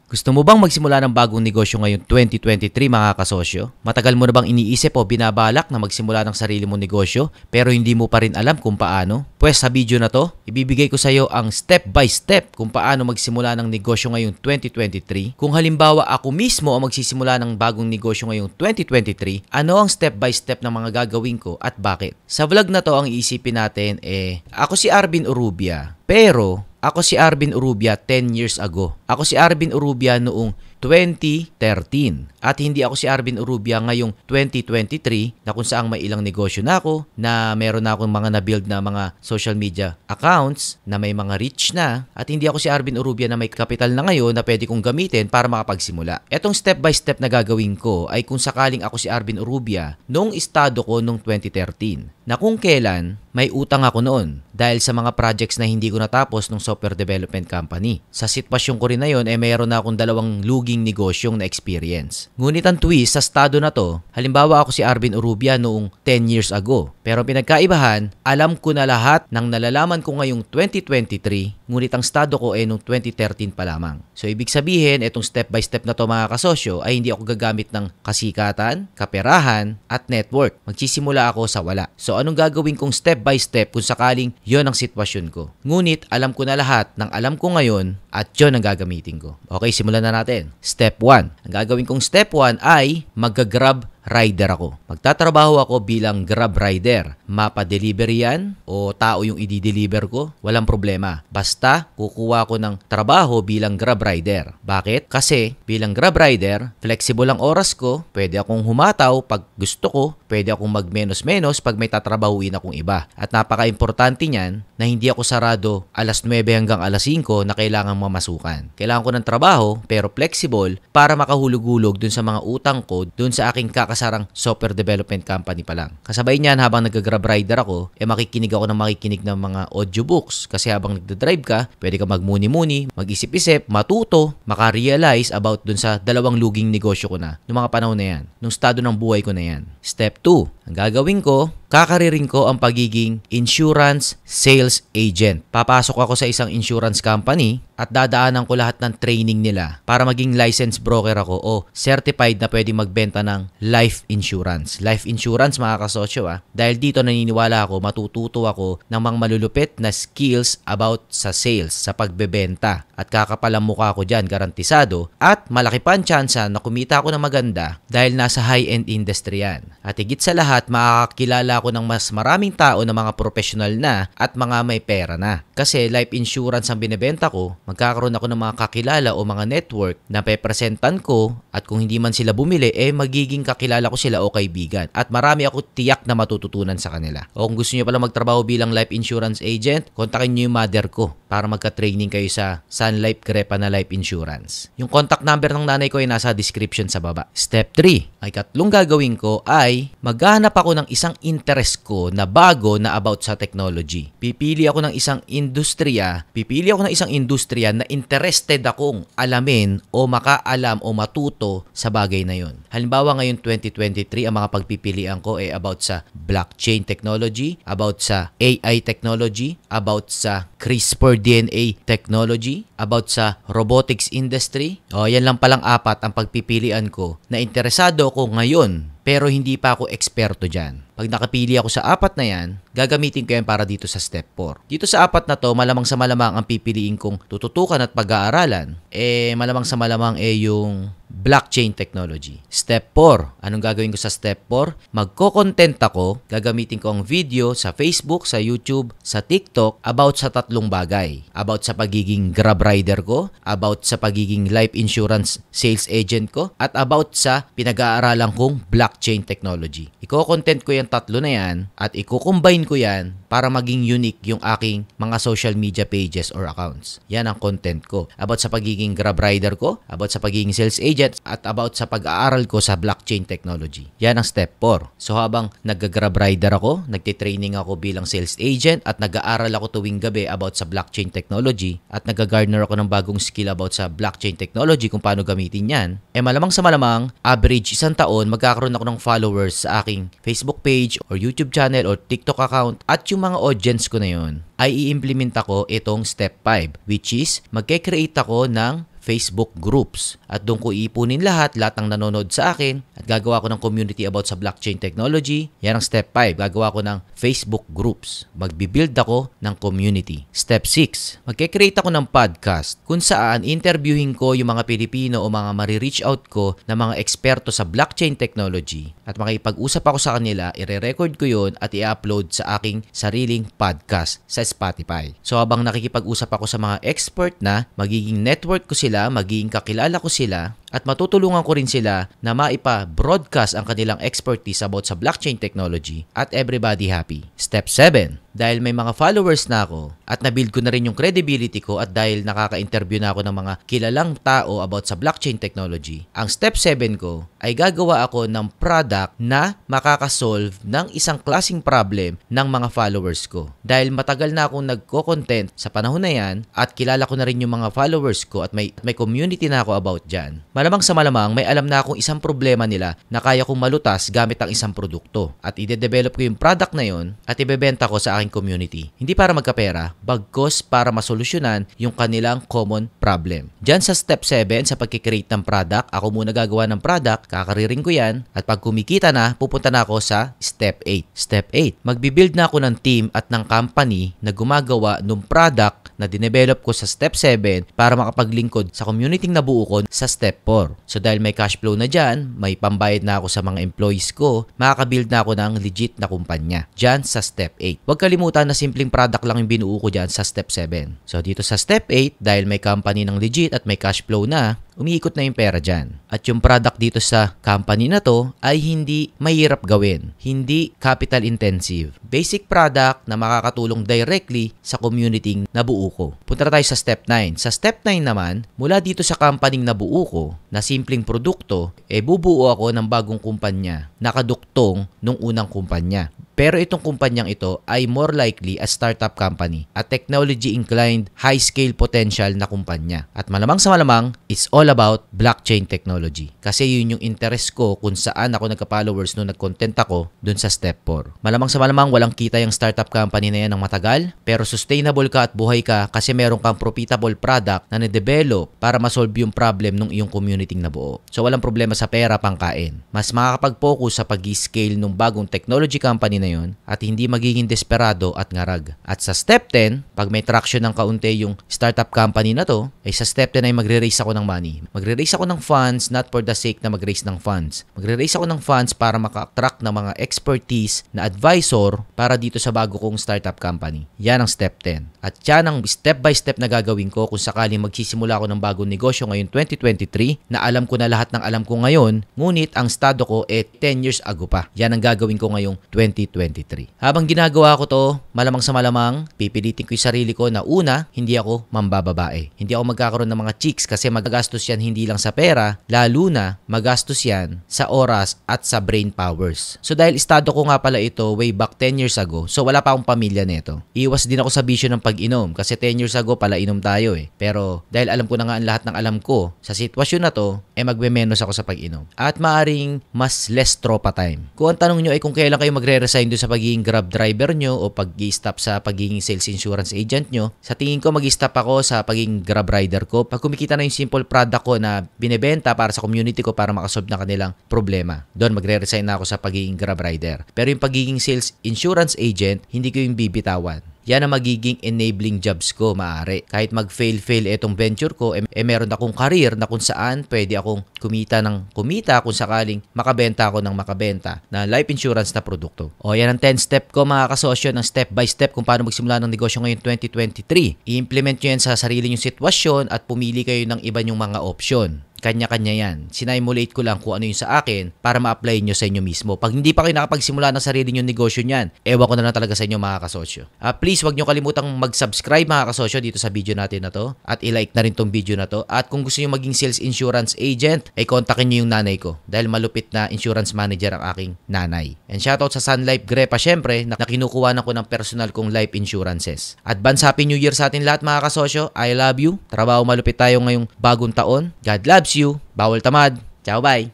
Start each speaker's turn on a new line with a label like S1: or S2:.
S1: Gusto mo bang magsimula ng bagong negosyo ngayong 2023 mga kasosyo? Matagal mo na bang iniisip o binabalak na magsimula ng sarili mong negosyo pero hindi mo pa rin alam kung paano? Pues sa video na to, ibibigay ko sa iyo ang step by step kung paano magsimula ng negosyo ngayong 2023. Kung halimbawa ako mismo ang magsisimula ng bagong negosyo ngayong 2023, ano ang step by step na mga gagawin ko at bakit? Sa vlog na to ang iisipin natin ako si Arvin Urrubia, pero ako si Arvin Urrubia 10 years ago. Ako si Arvin Urrubia noong 2013. At hindi ako si Arvin Urrubia ngayong 2023 na kung saan may ilang negosyo na ako, na meron na akong mga na-build na mga social media accounts, na may mga reach na, at hindi ako si Arvin Urrubia na may kapital na ngayon na pwede kong gamitin para makapagsimula. Etong step by step na gagawin ko ay kung sakaling ako si Arvin Urrubia noong estado ko noong 2013, na kung kailan may utang ako noon dahil sa mga projects na hindi ko natapos ng software development company. Sa sitwasyon ko rin na yun, mayroon na akong dalawang luging negosyong na experience. Ngunit ang twist sa estado na to, halimbawa ako si Arvin Urrubia noong 10 years ago. Pero pinagkaibahan, alam ko na lahat ng nalalaman ko ngayong 2023, ngunit ang estado ko noong 2013 pa lamang. So ibig sabihin, itong step by step na to mga kasosyo ay hindi ako gagamit ng kasikatan, kaperahan, at network. Magsisimula ako sa wala. So anong gagawin kong step by step kung sakaling yon ang sitwasyon ko? Ngunit alam ko na lahat ng alam ko ngayon at yon ang gagamitin ko. Okay, simulan na natin. Step 1. Ang gagawin kong step 1 ay mag-grab rider ako. Magtatrabaho ako bilang grab rider. Mapa-delivery yan o tao yung i-deliver ko, walang problema. Basta kukuha ko ng trabaho bilang grab rider. Bakit? Kasi bilang grab rider, flexible ang oras ko, pwede akong humataw pag gusto ko, pwede akong mag-menos-menos pag may tatrabahuin akong iba. At napaka-importante niyan na hindi ako sarado alas 9 hanggang alas 5 na kailangang mamasukan. Kailangan ko ng trabaho pero flexible para makahulog-hulog dun sa mga utang ko dun sa aking kakasarang software development company pa lang. Kasabay niyan habang nag-grab rider ako, makikinig ako ng mga audiobooks kasi habang nagda-drive ka, pwede ka magmuni-muni, mag-isip-isip, matuto, maka-realize about dun sa dalawang luging negosyo ko na noong mga panahon na yan, nung estado ng buhay ko na yan. Step 2. Ang gagawin ko, kakaririn ko ang pagiging insurance sales agent. Papasok ako sa isang insurance company at dadaanan ko lahat ng training nila para maging licensed broker ako o certified na pwede magbenta ng life insurance. Life insurance mga kasosyo dahil dito naniniwala ako matututo ako ng mga malulupit na skills about sa sales, sa pagbebenta. At kakapalang mukha ko dyan, garantisado. At malaki pa ang tsansa na kumita ako ng maganda dahil nasa high-end industry yan. At higit sa lahat, makakakilala ako ng mas maraming tao na mga professional na at mga may pera na. Kasi life insurance ang binebenta ko, magkakaroon ako ng mga kakilala o mga network na pepresentan ko at kung hindi man sila bumili, magiging kakilala ko sila o kaibigan. At marami ako tiyak na matututunan sa kanila. O kung gusto nyo pala magtrabaho bilang life insurance agent, kontakin nyo yung mother ko para magka-training kayo sa Sun Life Grepa na life insurance. Yung contact number ng nanay ko ay nasa description sa baba. Step 3. Ay katlong gagawin ko ay maghahanap ako ng isang interest ko na bago na about sa technology. Pipili ako ng isang industriya na interested akong alamin o makaalam o matuto sa bagay na yon. Halimbawa ngayon 2023, ang mga pagpipilian ko ay about sa blockchain technology, about sa AI technology, about sa CRISPR-DNA technology, about sa robotics industry. Yan lang palang 4 ang pagpipilian ko na interesado ako ngayon pero hindi pa ako eksperto dyan. Pag nakapili ako sa 4 na yan, gagamitin ko yan para dito sa step 4. Dito sa 4 na to, malamang sa malamang ang pipiliin kong tututukan at pag-aaralan, malamang sa malamang yung blockchain technology. Step 4. Anong gagawin ko sa step 4? Magko-content ako, gagamitin ko ang video sa Facebook, sa YouTube, sa TikTok about sa 3 bagay. About sa pagiging grab rider ko, about sa pagiging life insurance sales agent ko, at about sa pinag-aaralan kong blockchain technology. Iko-content ko yung 3 na yan at iko-combine ko yan para maging unique yung aking mga social media pages or accounts. Yan ang content ko. About sa pagiging grab rider ko, about sa pagiging sales agent, at about sa pag-aaral ko sa blockchain technology. Yan ang step 4. So habang nag-grab rider ako, nagtitraining ako bilang sales agent, at nag-aaral ako tuwing gabi about sa blockchain technology, at nag-garner ako ng bagong skill about sa blockchain technology kung paano gamitin yan, malamang sa malamang, average 1 taon, magkakaroon ako ng followers sa aking Facebook page or YouTube channel or TikTok account, at yung mga audience ko na yun ay i-implement ako itong step 5, which is magke-create ako ng Facebook groups. At doon ko iipunin lahat ng nanonood sa akin at gagawa ko ng community about sa blockchain technology. Yan ang step 5. Gagawa ko ng Facebook groups. Magbibuild ako ng community. Step 6. Magkikreate ako ng podcast kung saan interviewin ko yung mga Pilipino o mga marireach out ko na mga eksperto sa blockchain technology at makipag-usap ako sa kanila, ire-record ko yun at i-upload sa aking sariling podcast sa Spotify. So habang nakikipag-usap ako sa mga expert na, magiging network ko sila, magiging kakilala ko sila, at matutulungan ko rin sila na maipa-broadcast ang kanilang expertise about sa blockchain technology at everybody happy. Step 7. Dahil may mga followers na ako at nabuild ko na rin yung credibility ko at dahil nakaka-interview na ako ng mga kilalang tao about sa blockchain technology, ang step 7 ko ay gagawa ako ng product na makakasolve ng isang klaseng problem ng mga followers ko. Dahil matagal na akong nagko-content sa panahon na yan at kilala ko na rin yung mga followers ko at may community na ako about dyan. Malamang sa malamang may alam na akong isang problema nila na kaya kong malutas gamit ang isang produkto. At ide-develop ko yung product na yon at ibebenta ko sa aking community. Hindi para magkapera, bagkos para masolusyonan yung kanilang common problem. Diyan sa step 7, sa pagkikreate ng product, ako muna gagawa ng product, kakariring ko yan, at pag kumikita na, pupunta na ako sa step 8. Step 8, magbibuild na ako ng team at ng company na gumagawa ng product na dinevelop ko sa step 7 para makapaglingkod sa community na buo ko sa step 4. So dahil may cash flow na dyan, may pambayad na ako sa mga employees ko, makakabuild na ako ng legit na kumpanya. Dyan sa step 8. Huwag kalimutan na simpleng product lang yung binuo ko dyan sa step 7. So dito sa step 8, dahil may company ng legit at may cash flow na, umiikot na yung pera dyan. At yung product dito sa company na to ay hindi mahirap gawin. Hindi capital intensive. Basic product na makakatulong directly sa community na buo ko. Punta na tayo sa step 9. Sa step 9 naman, mula dito sa company na buo ko, na simpleng produkto, bubuo ako ng bagong kumpanya, nakaduktong nung unang kumpanya. Pero itong kumpanyang ito ay more likely a startup company, a technology-inclined, high-scale potential na kumpanya. At malamang sa malamang, it's all about blockchain technology. Kasi yun yung interest ko kung saan ako nagka-followers nung nag-content ako dun sa step 4. Malamang sa malamang, walang kita yung startup company na yan ng matagal, pero sustainable ka at buhay ka kasi meron kang profitable product na na-develop para masolve yung problem ng iyong community na buo. So walang problema sa pera pangkain. Mas makakapag-focus sa pag-scale ng bagong technology company na yun at hindi magiging desperado at ngarag. At sa step 10, pag may traction ng kaunti yung startup company na to, ay sa step 10 ay magre-raise ako ng money. Magre-raise ako ng funds not for the sake na mag-raise ng funds. Magre-raise ako ng funds para maka-attract ng mga expertise na advisor para dito sa bago kong startup company. Yan ang step 10. At yan ang step by step na gagawin ko kung sakaling magsisimula ako ng bagong negosyo ngayon 2023 na alam ko na lahat ng alam ko ngayon, ngunit ang estado ko 10 years ago pa. Yan ang gagawin ko ngayong 2023. Habang ginagawa ko to, malamang sa malamang, pipilitin ko yung sarili ko na una, hindi ako mambababae. Hindi ako magkakaroon ng mga chicks kasi magagastos yan hindi lang sa pera, lalo na magastos yan sa oras at sa brain powers. So dahil estado ko nga pala ito way back 10 years ago, so wala pa akong pamilya nito. Iwas din ako sa bisyo ng pag-inom kasi 10 years ago pala inom tayo eh. Pero dahil alam ko na nga ang lahat ng alam ko sa sitwasyon na to, magme-menos ako sa pag-inom. At maaring mas less tropa time. Kung ang tanong nyo ay kung kailan kayo magre-resign doon sa pagiging grab driver nyo o pag-i-stop sa pagiging sales insurance agent nyo, sa tingin ko mag-i-stop ako sa pagiging grab rider ko. Pag kumikita na yung simple product ko na binebenta para sa community ko para makasolve na kanilang problema, doon magre-resign na ako sa pagiging grab rider. Pero yung pagiging sales insurance agent, hindi ko yung bibitawan. Yan ang magiging enabling jobs ko maaari. Kahit mag-fail itong venture ko, meron akong career na kung saan pwede akong kumita kung sakaling makabenta ako ng makabenta na life insurance na produkto. O yan ang 10 step ko mga kasosyo ng step by step kung paano magsimula ng negosyo ngayon 2023. I-implement nyo yan sa sarili nyong sitwasyon at pumili kayo ng iba nyong mga option. Kanya-kanya yan. Sinimulate ko lang kung ano yung sa akin para ma-apply nyo sa inyo mismo. Pag hindi pa kayo nakapagsimula ng sarili nyong negosyo niyan, ewan ko na lang talaga sa inyo mga kasosyo. Please, wag nyo kalimutang mag-subscribe mga kasosyo dito sa video natin na to. At i-like na rin tong video na to. At kung gusto nyo maging sales insurance agent, ay kontakin nyo yung nanay ko. Dahil malupit na insurance manager ang aking nanay. And shoutout sa Sun Life Grepa syempre na kinukuha na ko ng personal kong life insurances. Advance Happy New Year sa atin lahat mga kasosyo. I love you. Trabaho malupit tayo ngayong bagong taon. God loves you. Bawal tamad. Ciao, bye.